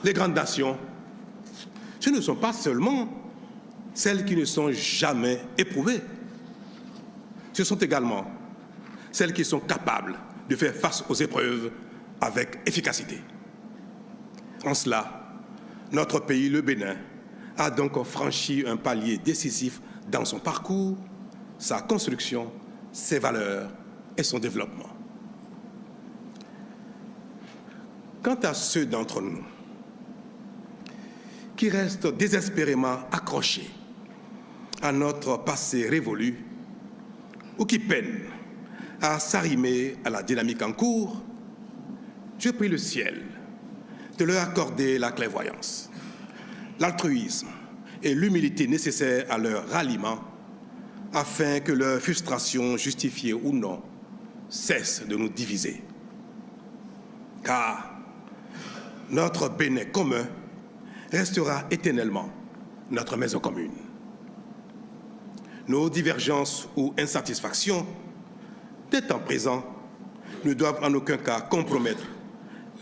les grandes nations, ce ne sont pas seulement celles qui ne sont jamais éprouvées. Ce sont également celles qui sont capables de faire face aux épreuves avec efficacité. En cela, notre pays, le Bénin, a donc franchi un palier décisif dans son parcours, sa construction, ses valeurs et son développement. Quant à ceux d'entre nous qui restent désespérément accrochés à notre passé révolu ou qui peinent à s'arrimer à la dynamique en cours, je prie le ciel de leur accorder la clairvoyance, l'altruisme et l'humilité nécessaires à leur ralliement afin que leur frustration, justifiée ou non, cesse de nous diviser. Car notre Bénin commun restera éternellement notre maison commune. Nos divergences ou insatisfactions des temps présents ne doivent en aucun cas compromettre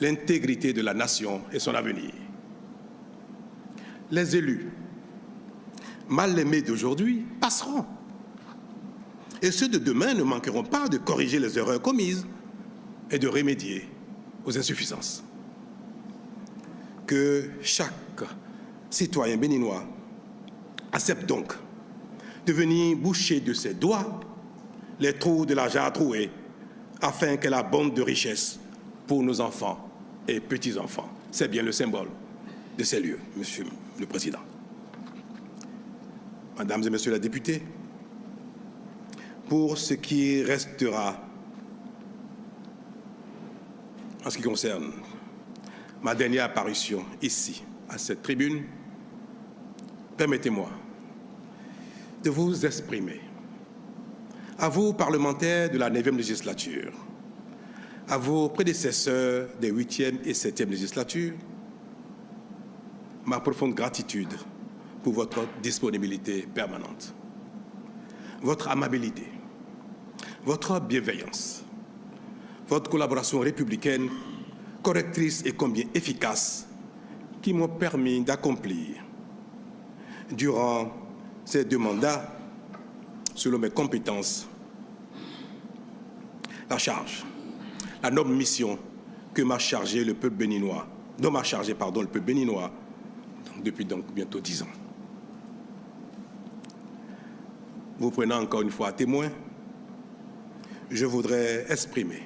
l'intégrité de la nation et son avenir. Les élus mal aimés d'aujourd'hui passeront. Et ceux de demain ne manqueront pas de corriger les erreurs commises et de remédier aux insuffisances. Que chaque citoyen béninois accepte donc de venir boucher de ses doigts les trous de la jarre trouée afin qu'elle abonde de richesses pour nos enfants et petits-enfants. C'est bien le symbole de ces lieux, Monsieur le Président. Mesdames et Messieurs les députés, pour ce qui restera en ce qui concerne ma dernière apparition ici, à cette tribune, permettez-moi de vous exprimer à vous, parlementaires de la 9e législature, à vos prédécesseurs des 8e et 7e législatures, ma profonde gratitude pour votre disponibilité permanente, votre amabilité, votre bienveillance, votre collaboration républicaine, correctrice et combien efficace, qui m'ont permis d'accomplir, durant ces 2 mandats, selon mes compétences, la charge, la noble mission que m'a chargé le peuple béninois, dont m'a chargé, le peuple béninois, depuis donc bientôt 10 ans. Vous prenant encore une fois à témoin, je voudrais exprimer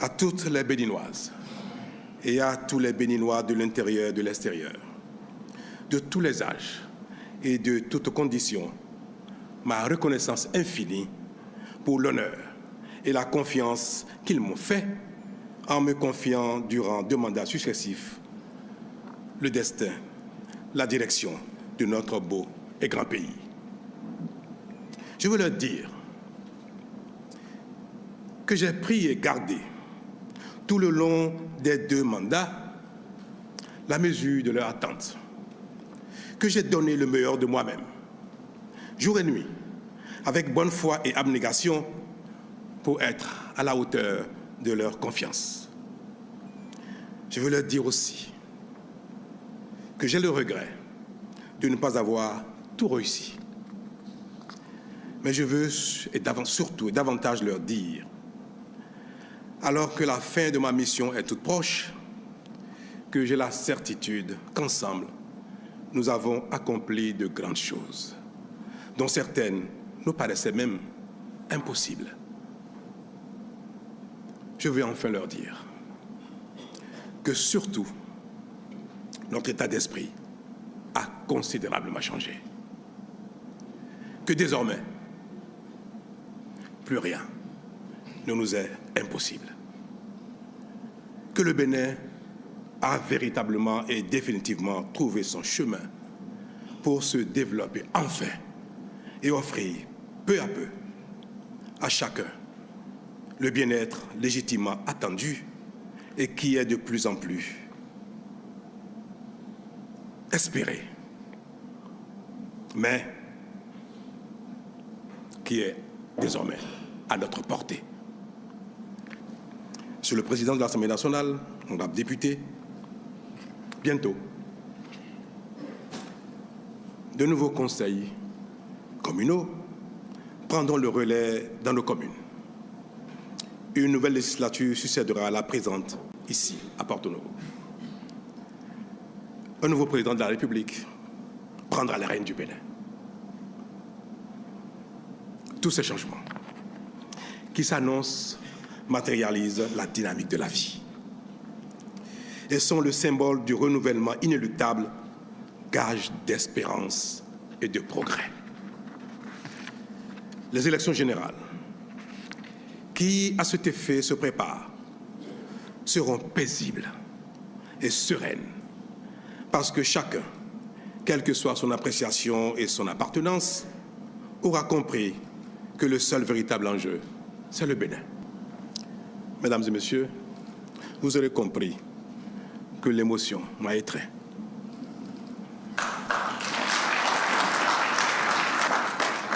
à toutes les Béninoises et à tous les Béninois de l'intérieur et de l'extérieur, de tous les âges et de toutes conditions, ma reconnaissance infinie pour l'honneur et la confiance qu'ils m'ont fait en me confiant durant 2 mandats successifs le destin, la direction de notre beau et grand pays. Je veux leur dire que j'ai pris et gardé tout le long des 2 mandats la mesure de leur attente, que j'ai donné le meilleur de moi-même, jour et nuit, avec bonne foi et abnégation, pour être à la hauteur de leur confiance. Je veux leur dire aussi que j'ai le regret de ne pas avoir tout réussi. Mais je veux, surtout et davantage leur dire, alors que la fin de ma mission est toute proche, que j'ai la certitude qu'ensemble, nous avons accompli de grandes choses, dont certaines nous paraissaient même impossibles. Je veux enfin leur dire que surtout, notre état d'esprit a considérablement changé. Que désormais, plus rien ne nous est impossible. Que le Bénin a véritablement et définitivement trouvé son chemin pour se développer enfin et offrir peu à peu à chacun le bien-être légitimement attendu et qui est de plus en plus espéré, mais qui est désormais à notre portée. Monsieur le Président de l'Assemblée nationale, honorable député, Bientôt, de nouveaux conseils communaux prendront le relais dans nos communes. Une nouvelle législature succédera à la présente ici, à Porto Novo. Un nouveau président de la République prendra la règne du Bénin. Tous ces changements qui s'annoncent matérialisent la dynamique de la vie et sont le symbole du renouvellement inéluctable, gage d'espérance et de progrès. Les élections générales, qui à cet effet se préparent, seront paisibles et sereines, parce que chacun, quelle que soit son appréciation et son appartenance, aura compris que le seul véritable enjeu, c'est le Bénin. Mesdames et messieurs, vous aurez compris que l'émotion m'a étreint.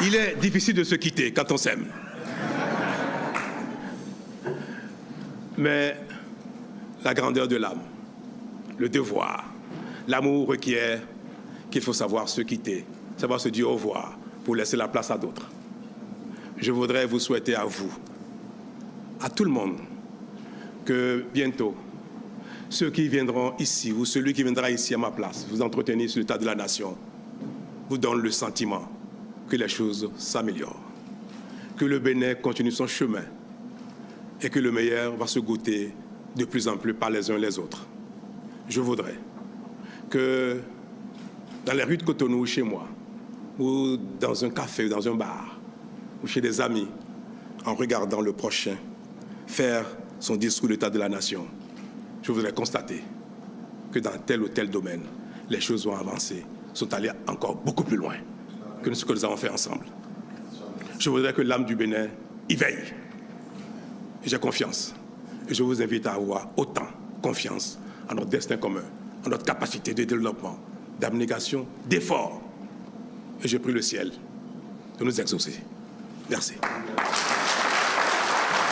Il est difficile de se quitter quand on s'aime. Mais la grandeur de l'âme, le devoir, l'amour requiert qu'il faut savoir se quitter, savoir se dire au revoir pour laisser la place à d'autres. Je voudrais vous souhaiter à vous, à tout le monde, que bientôt, ceux qui viendront ici ou celui qui viendra ici à ma place, vous entretenir sur l'état de la nation, vous donne le sentiment que les choses s'améliorent, que le Bénin continue son chemin et que le meilleur va se goûter de plus en plus par les uns les autres. Je voudrais que dans les rues de Cotonou, chez moi, ou dans un café, ou dans un bar, ou chez des amis, en regardant le prochain faire son discours de l'état de la nation, je voudrais constater que dans tel ou tel domaine, les choses ont avancé, sont allées encore beaucoup plus loin que ce que nous avons fait ensemble. Je voudrais que l'âme du Bénin y veille. J'ai confiance. Et je vous invite à avoir autant confiance en notre destin commun, en notre capacité de développement, d'abnégation, d'effort. Et je prie le ciel de nous exaucer. Merci.